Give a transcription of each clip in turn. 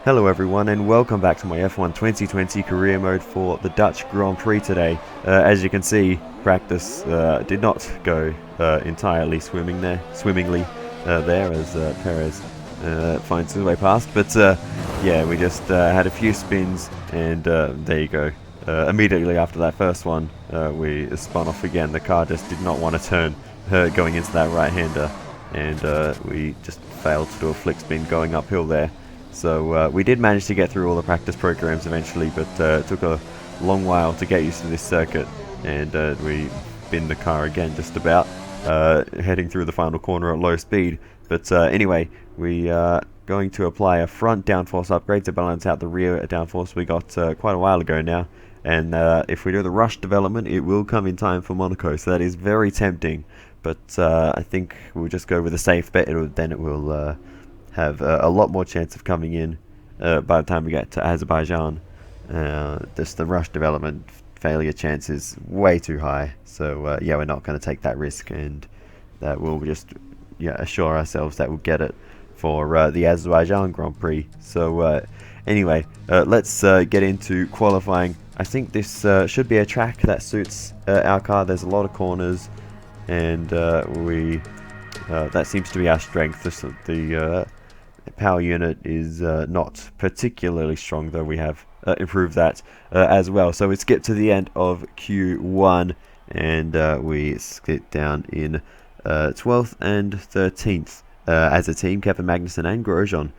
Hello everyone and welcome back to my F1 2020 career mode for the Dutch Grand Prix today. As you can see, practice did not go entirely swimmingly there as Perez finds his way past. But yeah, we just had a few spins and there you go. Immediately after that first one, we spun off again. The car just did not want to turn going into that right-hander, and we just failed to do a flick spin going uphill there. So we did manage to get through all the practice programs eventually, but it took a long while to get used to this circuit, and we binned the car again just about, heading through the final corner at low speed. But anyway, we are going to apply a front downforce upgrade to balance out the rear downforce we got quite a while ago now. And if we do the rush development, it will come in time for Monaco, so that is very tempting. But I think we'll just go with a safe bet, then it will have a lot more chance of coming in by the time we get to Azerbaijan. Just the rush development failure chance is way too high, so yeah, we're not going to take that risk, and that we'll just assure ourselves that we'll get it for the Azerbaijan Grand Prix. So anyway, let's get into qualifying. I think this should be a track that suits our car. There's a lot of corners, and that seems to be our strength. The power unit is not particularly strong, though we have improved that as well. So we skip to the end of Q1, and we skip down in 12th and 13th as a team. Kevin Magnussen and Grosjean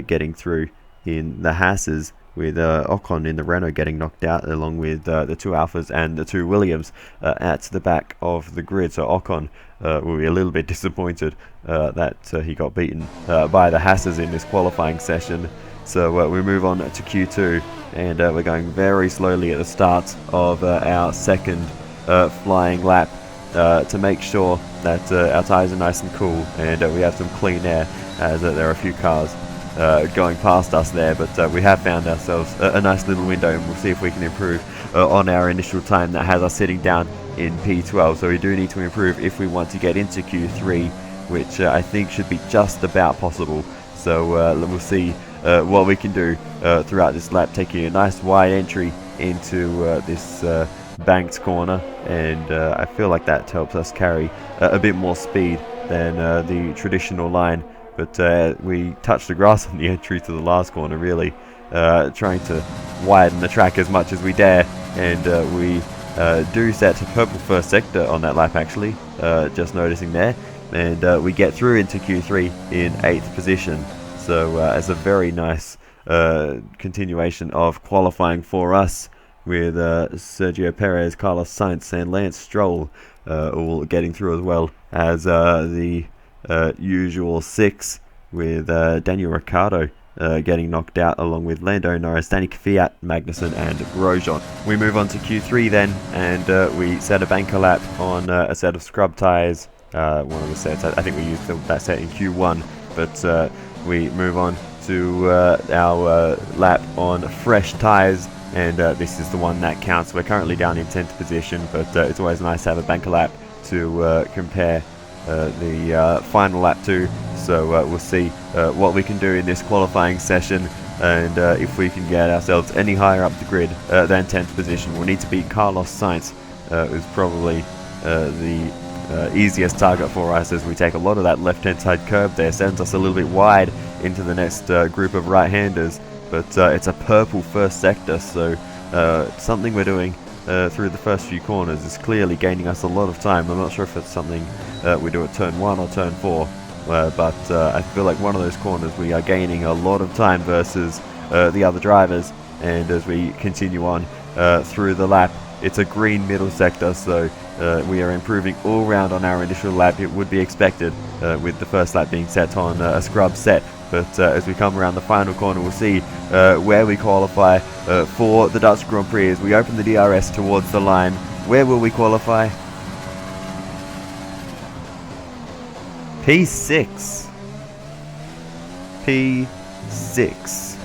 getting through in the Hasses, with Ocon in the Renault getting knocked out, along with the two Alphas and the two Williams at the back of the grid. So Ocon will be a little bit disappointed that he got beaten by the Hasses in this qualifying session. So we move on to Q2, and we're going very slowly at the start of our second flying lap to make sure that our tyres are nice and cool, and we have some clean air, as there are a few cars going past us there, but we have found ourselves a nice little window, and we'll see if we can improve on our initial time that has us sitting down in P12. So we do need to improve if we want to get into Q3, which I think should be just about possible. So we'll see what we can do throughout this lap, taking a nice wide entry into this banked corner, and I feel like that helps us carry a bit more speed than the traditional line. But we touched the grass on the entry to the last corner, really trying to widen the track as much as we dare, and we do set to purple first sector on that lap, actually, just noticing there, and we get through into Q3 in 8th position. So it's a very nice continuation of qualifying for us, with Sergio PEREZ, Carlos Sainz and Lance Stroll all getting through, as well as the usual 6, with Daniel Ricciardo getting knocked out, along with Lando Norris, Danny Kvyat, Magnussen and Grosjean. We move on to Q3 then, and we set a banker lap on a set of scrub tyres. One of the sets, I think we used that set in Q1, but we move on to our lap on fresh tyres, and this is the one that counts. We're currently down in 10th position, but it's always nice to have a banker lap to compare the final lap to. So we'll see what we can do in this qualifying session, and if we can get ourselves any higher up the grid than 10th position. We'll need to beat Carlos Sainz, who's probably the easiest target for us, as we take a lot of that left-hand side curb there, sends us a little bit wide into the next group of right-handers. But it's a purple first sector, so something we're doing through the first few corners is clearly gaining us a lot of time. I'm not sure if it's something we do at turn 1 or turn 4, but I feel like one of those corners we are gaining a lot of time versus the other drivers. And as we continue on through the lap, it's a green middle sector, so we are improving all round on our initial lap. It would be expected with the first lap being set on a scrub set. But as we come around the final corner, we'll see where we qualify for the Dutch Grand Prix. As we open the DRS towards the line, where will we qualify? P6. P6.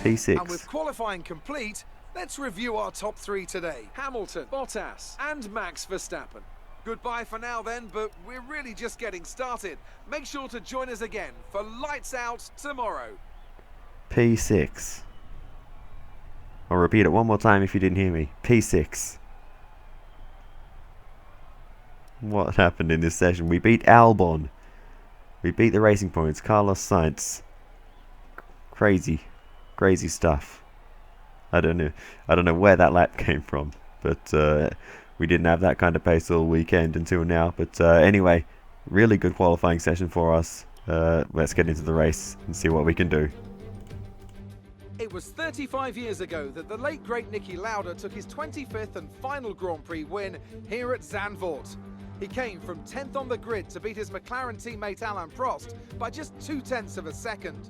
P6. And with qualifying complete, let's review our top 3 today. Hamilton, Bottas and Max Verstappen. Goodbye for now then, but we're really just getting started. Make sure to join us again for Lights Out tomorrow. P6. I'll repeat it one more time if you didn't hear me. P6. What happened in this session? We beat Albon. We beat the Racing Points. Carlos Sainz. Crazy. Crazy stuff. I don't know where that lap came from. But we didn't have that kind of pace all weekend until now. But anyway, really good qualifying session for us. Let's get into the race and see what we can do. It was 35 years ago that the late great Niki Lauda took his 25th and final Grand Prix win here at Zandvoort. He came from 10th on the grid to beat his McLaren teammate Alain Prost by just 0.2 of a second.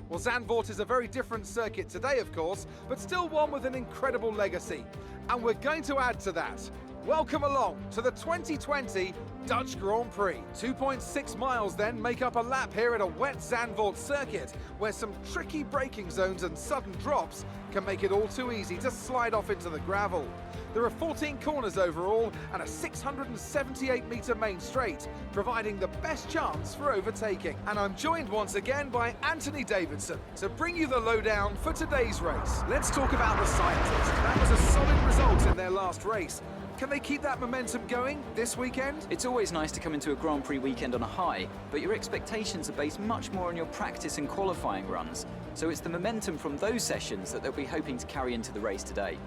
Well, Zandvoort is a very different circuit today, of course, but still one with an incredible legacy. And we're going to add to that. Welcome along to the 2020 Dutch Grand Prix. 2.6 miles then make up a lap here at a wet Zandvoort circuit, where some tricky braking zones and sudden drops can make it all too easy to slide off into the gravel. There are 14 corners overall and a 678-metre main straight, providing the best chance for overtaking. And I'm joined once again by Anthony Davidson to bring you the lowdown for today's race. Let's talk about the scientists. That was a solid result in their last race. Can they keep that momentum going this weekend? It's always nice to come into a Grand Prix weekend on a high, but your expectations are based much more on your practice and qualifying runs. So it's the momentum from those sessions that they'll be hoping to carry into the race today.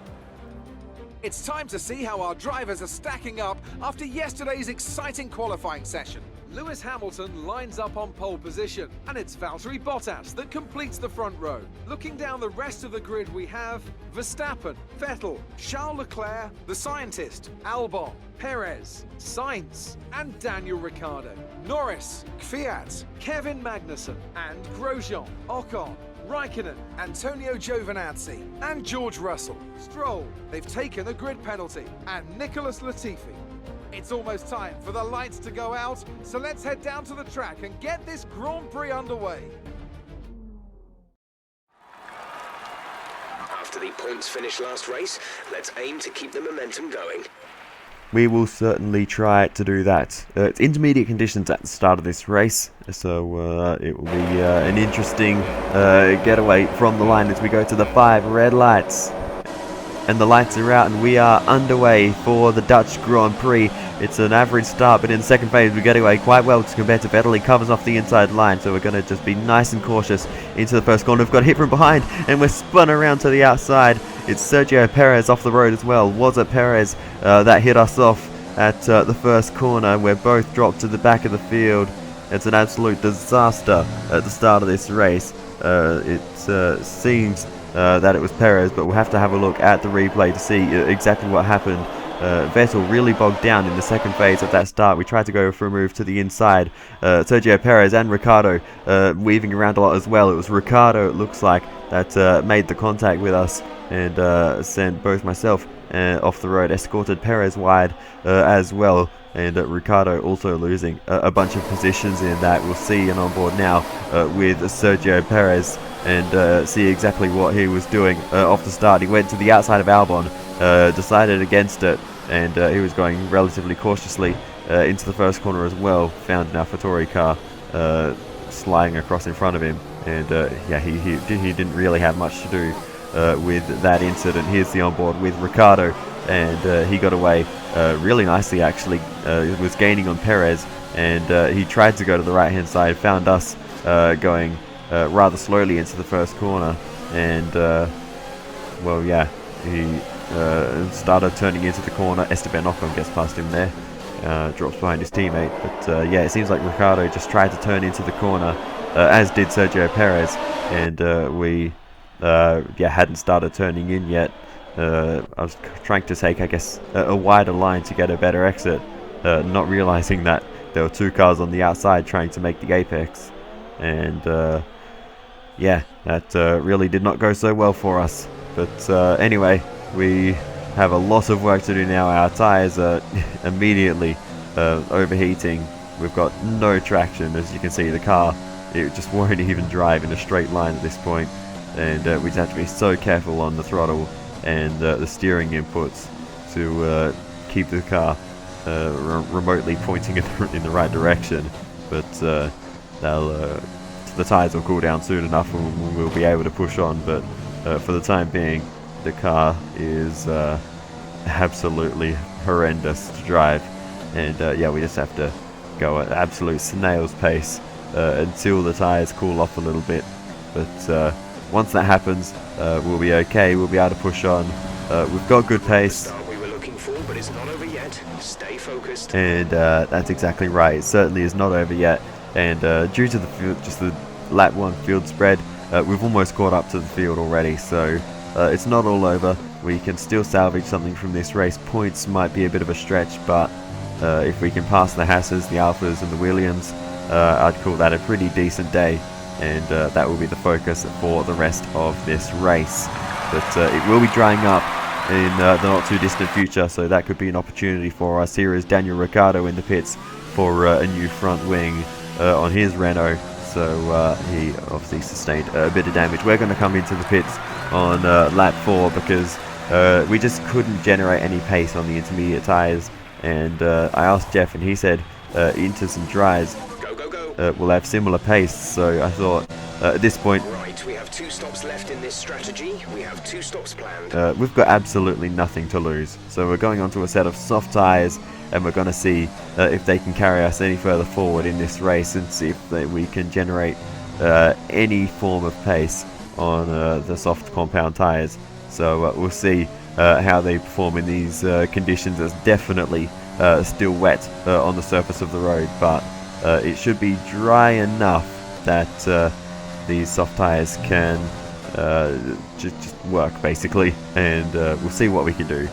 It's time to see how our drivers are stacking up after yesterday's exciting qualifying session. Lewis Hamilton lines up on pole position, and it's Valtteri Bottas that completes the front row. Looking down the rest of the grid, we have Verstappen, Vettel, Charles Leclerc, the scientist, Albon, Perez, Sainz, and Daniel Ricciardo. Norris, Kvyat, Kevin Magnussen, and Grosjean, Ocon, Raikkonen, Antonio Giovinazzi, and George Russell. Stroll, they've taken a grid penalty, and Nicholas Latifi. It's almost time for the lights to go out, so let's head down to the track and get this Grand Prix underway. After the points finish last race, let's aim to keep the momentum going. We will certainly try to do that. It's intermediate conditions at the start of this race, so it will be an interesting getaway from the line as we go to the 5 red lights. And the lights are out and we are underway for the Dutch Grand Prix. It's an average start, but in the second phase we get away quite well compared to Vettel. He covers off the inside line, so we're going to just be nice and cautious into the first corner. We've got hit from behind and we're spun around to the outside. It's Sergio PEREZ off the road as well. Was it PEREZ that hit us off at the first corner? We're both dropped to the back of the field. It's an absolute disaster at the start of this race. It seems that it was PEREZ, but we'll have to have a look at the replay to see exactly what happened. Vettel really bogged down in the second phase of that start. We tried to go for a move to the inside. Sergio PEREZ and Ricciardo weaving around a lot as well. It was Ricciardo, it looks like, that made the contact with us and sent both myself off the road, escorted PEREZ wide as well. And Ricciardo also losing a bunch of positions in that. We'll see an onboard now with Sergio PEREZ and see exactly what he was doing off the start. He went to the outside of Albon, decided against it, and he was going relatively cautiously into the first corner as well. Found an AlphaTauri car sliding across in front of him, and yeah, he didn't really have much to do with that incident. Here's the onboard with Ricciardo, and he got away really nicely actually. Was gaining on PEREZ, and he tried to go to the right hand side, found us going rather slowly into the first corner, and well, yeah, he started turning into the corner. Esteban Ocon gets past him there, drops behind his teammate, but yeah, it seems like Ricciardo just tried to turn into the corner, as did Sergio PEREZ, and we yeah, hadn't started turning in yet. I was trying to take, I guess, a wider line to get a better exit, not realizing that there were 2 cars on the outside trying to make the apex, and yeah, that really did not go so well for us. But anyway, we have a lot of work to do now. Our tyres are immediately overheating. We've got no traction, as you can see. The car, it just won't even drive in a straight line at this point, and we just have to be so careful on the throttle and the steering inputs to keep the car remotely pointing in the right direction. But they'll the tyres will cool down soon enough and we'll be able to push on, but for the time being the car is absolutely horrendous to drive, and yeah, we just have to go at absolute snail's pace until the tyres cool off a little bit. But once that happens, we'll be okay. We'll be able to push on. We've got good pace. We were looking for, but it's not over yet. Stay focused. And that's exactly right. It certainly is not over yet. And due to the field, just the lap 1 field spread, we've almost caught up to the field already. So it's not all over. We can still salvage something from this race. Points might be a bit of a stretch, but if we can pass the Hasses, the Alphas, and the Williams, I'd call that a pretty decent day. And that will be the focus for the rest of this race. But it will be drying up in the not too distant future, so that could be an opportunity for us. Here is Daniel Ricciardo in the pits for a new front wing on his Renault, so he obviously sustained a bit of damage. We're going to come into the pits on lap 4 because we just couldn't generate any pace on the intermediate tyres, and I asked Jeff and he said into some dries we'll have similar pace, so I thought at this point, right, we have 2 stops left in this strategy. We have 2 stops planned. We've got absolutely nothing to lose, so we're going onto a set of soft tyres, and we're going to see if they can carry us any further forward in this race and see if we can generate any form of pace on the soft compound tyres. So we'll see how they perform in these conditions. It's definitely still wet on the surface of the road, but it should be dry enough that these soft tyres can just work basically, and we'll see what we can do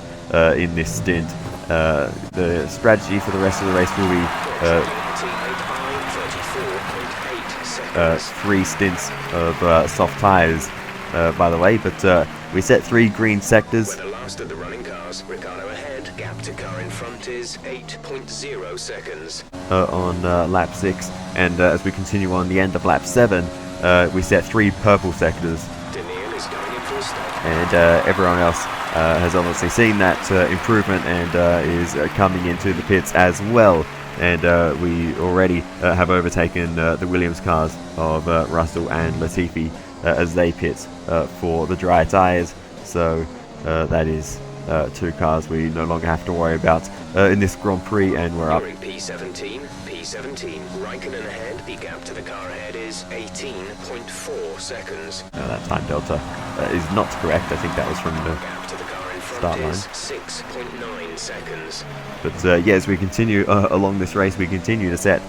in this stint. The strategy for the rest of the race will be 3 stints of soft tyres, by the way, but we set 3 green sectors. We're the last of the running cars. Ricciardo ahead. Gap to car in front is 8.0 seconds. On lap 6, and as we continue on the end of lap 7, we set 3 purple sectors. Daniel is going in for a stop. And everyone else has obviously seen that improvement and is coming into the pits as well. And we already have overtaken the Williams cars of Russell and Latifi as they pit for the dry tyres. So that is 2 cars we no longer have to worry about in this Grand Prix, and we're up. P17, Raikkonen ahead. The gap to the car ahead is 18.4 seconds. That time delta is not correct. I think that was from the Gap to the car in start front line. is 6.9 seconds. But yeah, as we continue along this race, we continue to set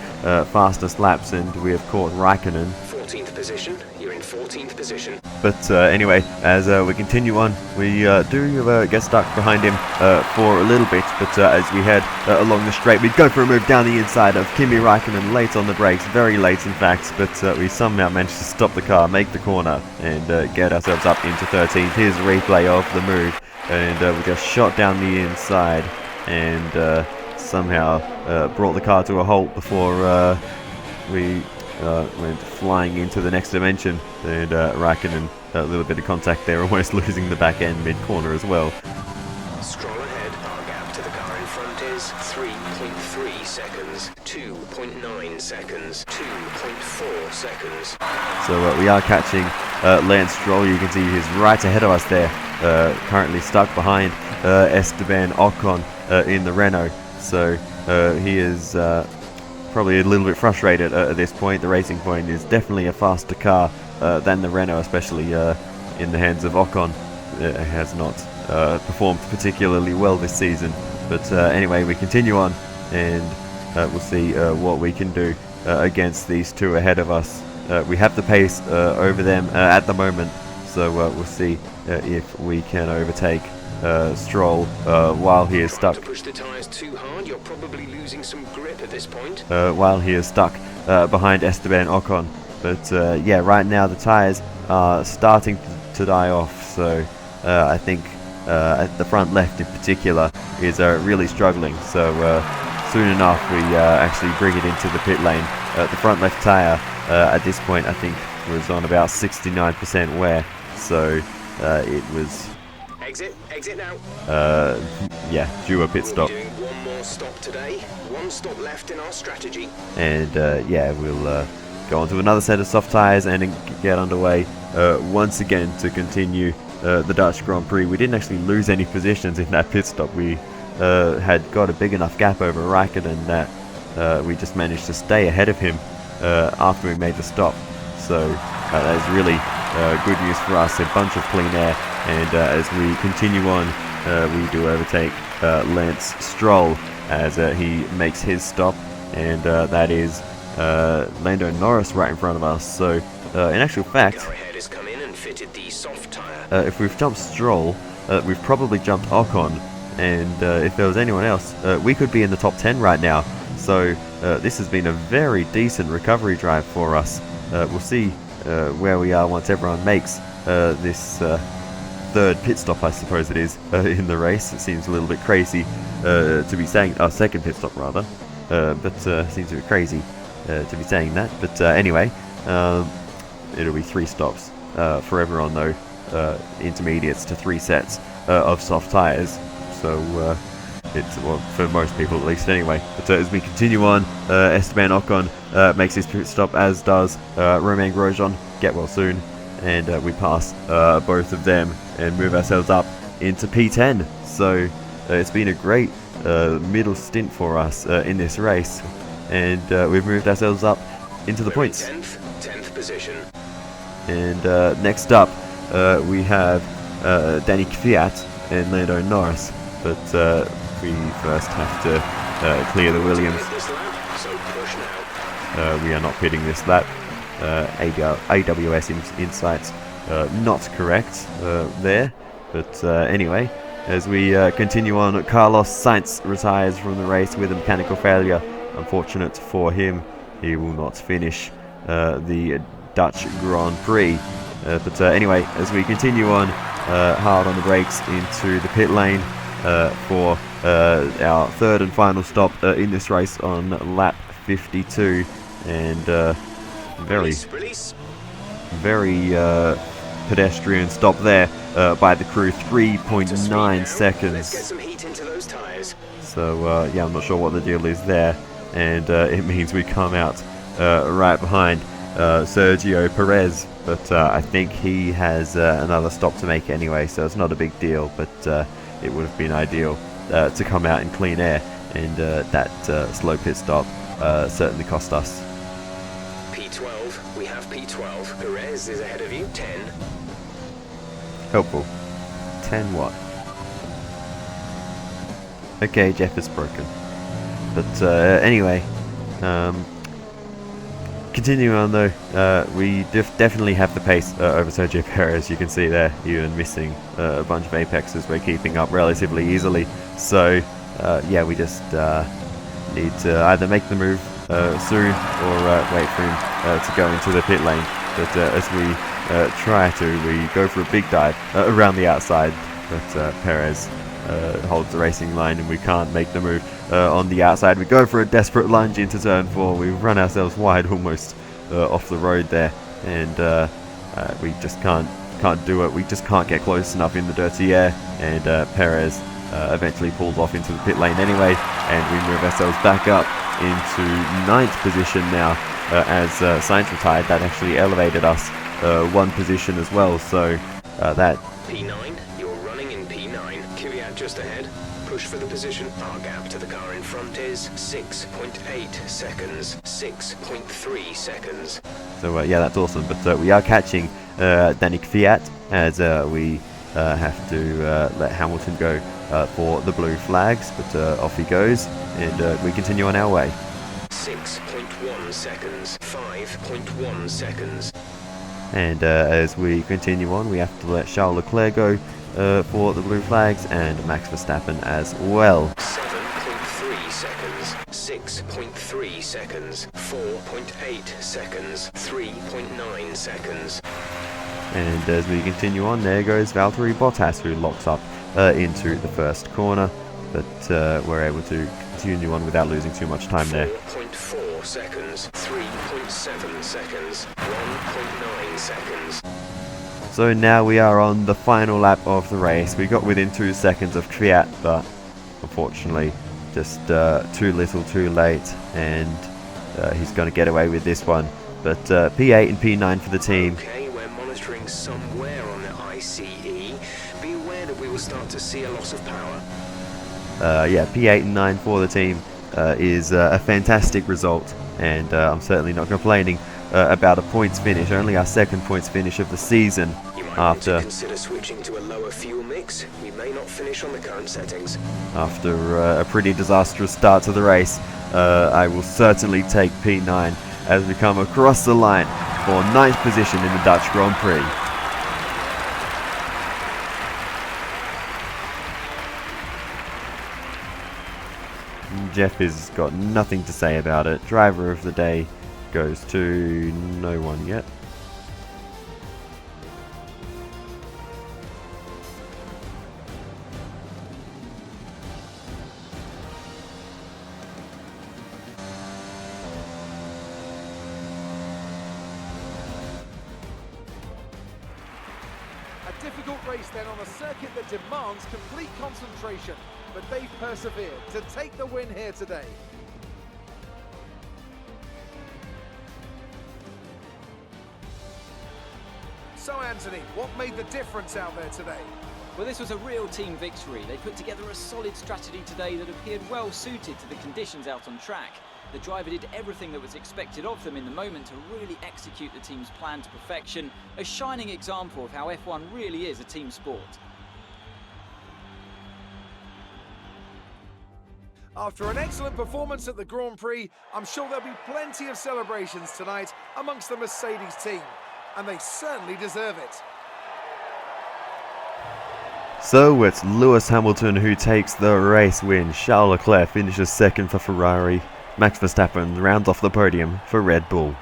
fastest laps, and we have caught Raikkonen. 14th position. You're in 14th position. But anyway, as we continue on, we do get stuck behind him for a little bit, but as we head along the straight, we go for a move down the inside of Kimi RAIKKONEN, late on the brakes, very late in fact, but we somehow managed to stop the car, make the corner, and get ourselves up into 13th. Here's a replay of the move, and we just shot down the inside, and somehow brought the car to a halt before we went flying into the next dimension, and Raikkonen, a little bit of contact there, almost losing the back end mid-corner as well. Stroll ahead. Our gap to the car in front is 3.3 seconds, 2.9 seconds, 2.4 seconds. So we are catching Lance Stroll. You can see he's right ahead of us there, currently stuck behind Esteban Ocon in the Renault. So he is probably a little bit frustrated at this point. The Racing Point is definitely a faster car than the Renault, especially in the hands of Ocon. It has not performed particularly well this season. But anyway, we continue on, and we'll see what we can do against these 2 ahead of us. We have the pace over them at the moment, so we'll see if we can overtake Stroll while he is stuck. To push the tyres too hard, you're probably losing some grip at this point. While he is stuck behind Esteban Ocon. But yeah, right now the tyres are starting to die off, so I think the front left in particular is really struggling. So soon enough we actually bring it into the pit lane. The front left tyre at this point I think was on about 69% wear, so it was Exit now. yeah, due a pit stop. We'll be doing 1 more stop today. 1 stop left in our strategy. And yeah, we'll go on to another set of soft tyres and get underway once again to continue the Dutch Grand Prix. We didn't actually lose any positions in that pit stop. We had got a big enough gap over Raikkonen that we just managed to stay ahead of him after we made the stop. So that is really good news for us, a bunch of clean air, and as we continue on, we do overtake Lance Stroll as he makes his stop, and that is Lando Norris right in front of us. So in actual fact, if we've jumped Stroll, we've probably jumped Ocon, and if there was anyone else, we could be in the top 10 right now. So this has been a very decent recovery drive for us. We'll see where we are once everyone makes this third pit stop, I suppose it is, in the race. It seems a little bit crazy to be saying, second pit stop rather, but seems a bit crazy to be saying that. But anyway, it'll be 3 stops for everyone though, intermediates to 3 sets of soft tyres. So it's, well, for most people at least anyway. But as we continue on, Esteban Ocon makes his pit stop, as does Romain Grosjean. Get well soon. And we pass both of them and move ourselves up into P10. So it's been a great middle stint for us in this race. And we've moved ourselves up into the points. 10th position. And next up, we have Danny Kvyat and Lando Norris. But we first have to clear the Williams. We are not pitting this lap. AWS insights not correct there. But anyway, as we continue on, Carlos Sainz retires from the race with a mechanical failure. Unfortunate for him, he will not finish the Dutch Grand Prix. But anyway, as we continue on, hard on the brakes into the pit lane for our third and final stop in this race on lap 52, and very pedestrian stop there by the crew, 3.9 seconds. So yeah, I'm not sure what the deal is there, and it means we come out right behind Sergio PEREZ, but I think he has another stop to make anyway, so it's not a big deal, but it would have been ideal to come out in clean air, and that slow pit stop certainly cost us. P12, we have P12. Perez is ahead of you, 10. Helpful. 10 what? Okay, Jeff is broken. But anyway, continuing on though, we definitely have the pace over Sergio Perez. You can see there, even missing a bunch of apexes, we're keeping up relatively easily. So yeah, we just need to either make the move soon or wait for him to go into the pit lane. But as we try to, we go for a big dive around the outside, but Perez holds the racing line and we can't make the move on the outside. We go for a desperate lunge into turn 4. We run ourselves wide almost off the road there, and we just can't do it. We just can't get close enough in the dirty air, and Perez eventually pulls off into the pit lane anyway, and we move ourselves back up into 9th position now as Sainz retired. That actually elevated us 1 position as well, so that... P9, you're running in P9. Kvyat just ahead. Push for the position. Our gap to the car in front is 6.8 seconds. 6.3 seconds. So yeah, that's awesome, but we are catching Danny Kvyat as we have to let Hamilton go for the blue flags, but off he goes, and we continue on our way. 6.1 seconds. 5.1 seconds. And as we continue on, we have to let Charles Leclerc go for the blue flags, and Max Verstappen as well. 7.3 seconds. 6.3 seconds. 4.8 seconds. 3.9 seconds. And as we continue on, there goes Valtteri Bottas, who locks up into the first corner, but we're able to continue on without losing too much time there. 4.4 seconds, 3.7 seconds, 1.9 seconds. So now we are on the final lap of the race. We got within 2 seconds of Kvyat, but unfortunately just too little too late, and he's going to get away with this one But P8 and P9 for the team. Okay, we're monitoring somewhere on the ICE. Be aware that we will start to see a loss of power. Yeah, P8 and 9 for the team is a fantastic result, and I'm certainly not complaining about a points finish. Only our second points finish of the season. You might After want to consider switching to a lower fuel mix. We may not finish on the current settings. After a pretty disastrous start to the race, I will certainly take P9 as we come across the line for 9th position in the Dutch Grand Prix. Jeff has got nothing to say about it. Driver of the day goes to no one yet. A difficult race then on a circuit that demands complete concentration, but they've persevered to take the win here today. So Anthony, what made the difference out there today? Well, this was a real team victory. They put together a solid strategy today that appeared well suited to the conditions out on track. The driver did everything that was expected of them in the moment to really execute the team's plan to perfection, a shining example of how F1 really is a team sport. After an excellent performance at the Grand Prix, I'm sure there'll be plenty of celebrations tonight amongst the Mercedes team, and they certainly deserve it. So it's Lewis Hamilton who takes the race win. Charles Leclerc finishes second for Ferrari. Max Verstappen rounds off the podium for Red Bull.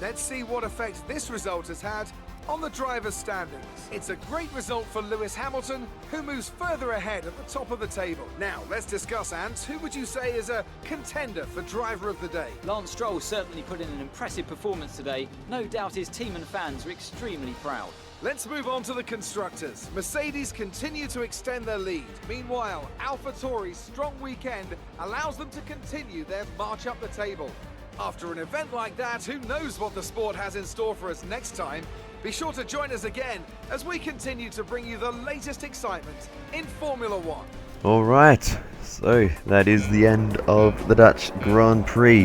Let's see what effect this result has had on the driver's standings. It's a great result for Lewis Hamilton, who moves further ahead at the top of the table. Now, let's discuss, Ant. Who would you say is a contender for driver of the day? Lance Stroll certainly put in an impressive performance today. No doubt his team and fans are extremely proud. Let's move on to the constructors. Mercedes continue to extend their lead. Meanwhile, AlphaTauri's strong weekend allows them to continue their march up the table. After an event like that, who knows what the sport has in store for us next time? Be sure to join us again as we continue to bring you the latest excitement in Formula One. Alright, so that is the end of the Dutch Grand Prix.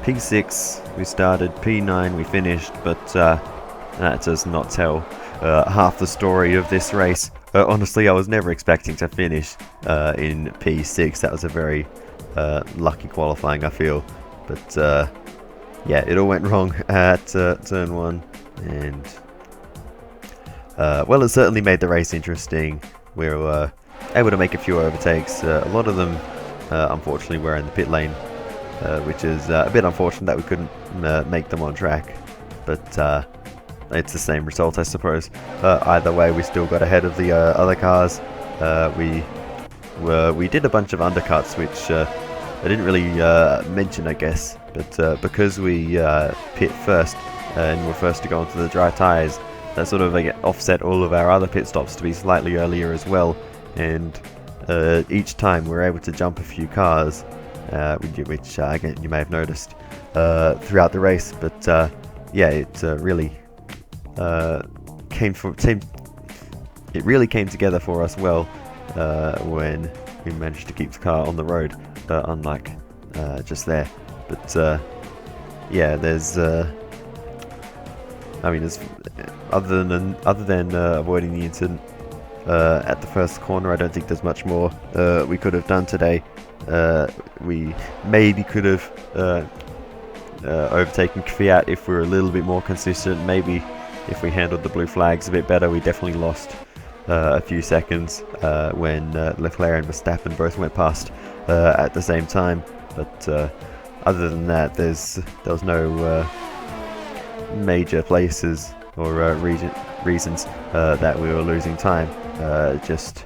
P6 we started, P9 we finished, but that does not tell half the story of this race. Honestly, I was never expecting to finish in P6. That was a very lucky qualifying, I feel. But yeah, it all went wrong at turn 1, and well, it certainly made the race interesting. We were able to make a few overtakes. A lot of them, unfortunately, were in the pit lane, which is a bit unfortunate that we couldn't make them on track. But it's the same result, I suppose. Either way, we still got ahead of the other cars. We did a bunch of undercuts, which I didn't really mention, I guess, but because we pit first and were first to go onto the dry tyres, that sort of offset all of our other pit stops to be slightly earlier as well, and each time we were able to jump a few cars, which again you may have noticed throughout the race. But yeah, it really came together for us well when we managed to keep the car on the road, unlike just there. But yeah, there's I mean, other than avoiding the incident at the first corner, I don't think there's much more we could have done today. We maybe could have overtaken Kvyat if we were a little bit more consistent. Maybe if we handled the blue flags a bit better. We definitely lost a few seconds when Leclerc and Verstappen both went past at the same time. But other than that, there was no major places or reasons that we were losing time. Just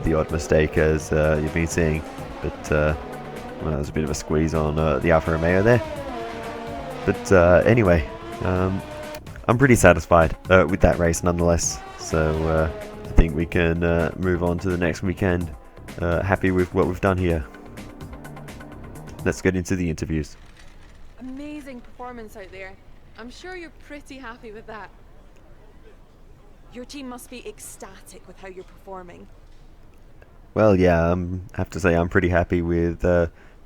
the odd mistake, as you've been seeing. But well, there was a bit of a squeeze on the Alfa Romeo there. But anyway, I'm pretty satisfied with that race nonetheless. So I think we can move on to the next weekend happy with what we've done here. Let's get into the interviews. Amazing performance out there. I'm sure you're pretty happy with that. Your team must be ecstatic with how you're performing. Well, yeah, I have to say I'm pretty happy with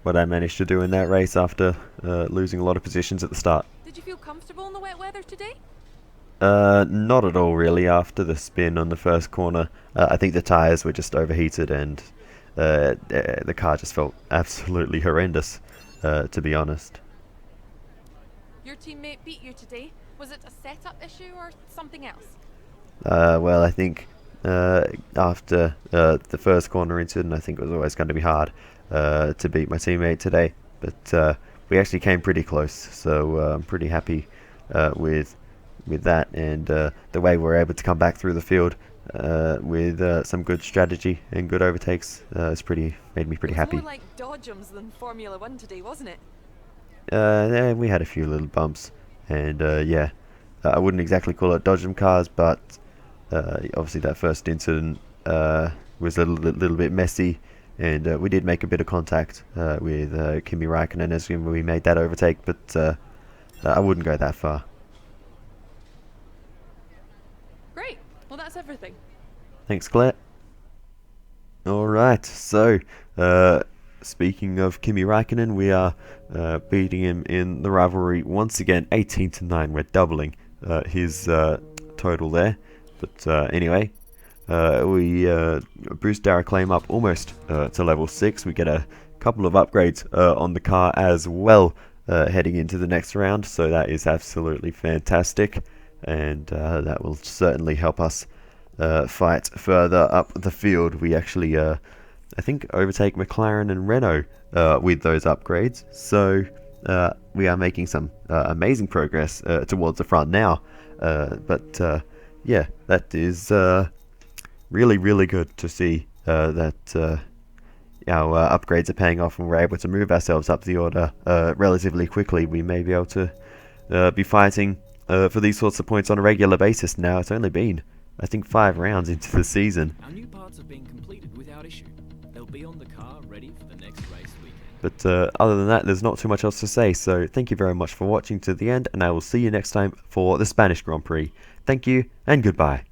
what I managed to do in that race after losing a lot of positions at the start. Did you feel comfortable in the wet weather today? Not at all, really. After the spin on the first corner, I think the tyres were just overheated and the car just felt absolutely horrendous, to be honest. Your teammate beat you today. Was it a setup issue or something else? Well, I think after the first corner incident, I think it was always going to be hard to beat my teammate today. But we actually came pretty close, so I'm pretty happy with that, and the way we were able to come back through the field with some good strategy and good overtakes made me pretty happy. More like dodgems than Formula 1 today, wasn't it? Yeah, we had a few little bumps, and yeah, I wouldn't exactly call it dodgem cars, but obviously that first incident was a little bit messy, and we did make a bit of contact with Kimi RAIKKONEN as we made that overtake, but I wouldn't go that far. Great. Well, that's everything. Thanks, Claire. Alright, so speaking of Kimi RAIKKONEN, we are beating him in the rivalry once again, 18-9. We're doubling his total there. But anyway, we boost our acclaim up almost to level 6. We get a couple of upgrades on the car as well heading into the next round, so that is absolutely fantastic, and that will certainly help us fight further up the field. We actually I think overtake McLaren and Renault with those upgrades, so we are making some amazing progress towards the front now, but yeah, that is really, really good to see that our upgrades are paying off and we're able to move ourselves up the order relatively quickly. We may be able to be fighting for these sorts of points on a regular basis now. It's only been, I think, 5 rounds into the season. Our new parts have been completed without issue. They'll be on the car ready for the next race weekend. But other than that, there's not too much else to say, so thank you very much for watching to the end, and I will see you next time for the Spanish Grand Prix. Thank you, and goodbye.